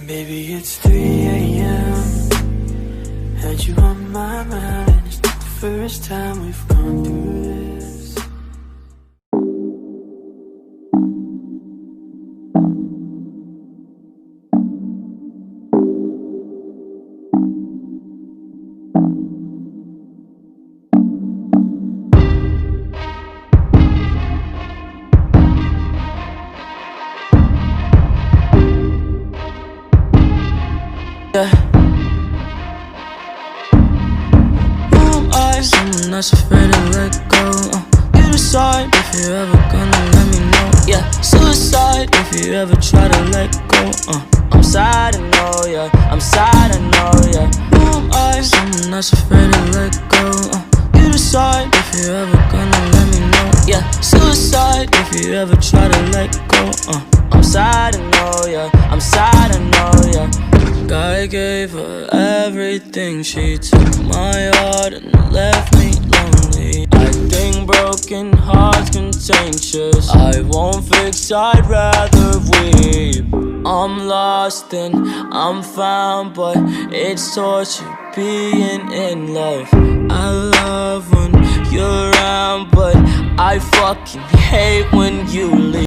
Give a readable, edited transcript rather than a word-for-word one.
Baby, it's 3 a.m. Had you on my mind, and it's not the first time we've gone through this. Who am I? Someone that's afraid to let go. You decide if you're ever gonna let me know. Yeah, suicide if you ever try to let go. I'm sad, I know, yeah. I'm sad, I know, yeah. Who am I? Someone that's afraid to let go. You decide if you're ever gonna let me know. Yeah, suicide if you ever try to let go. I'm sad, I know, yeah. I'm sad, I know, yeah. I gave her everything, she took my heart and left me lonely. I think broken hearts contagious. I won't fix, I'd rather weep. I'm lost and I'm found, but it's torture being in love. I love when you're around, but I fucking hate when you leave.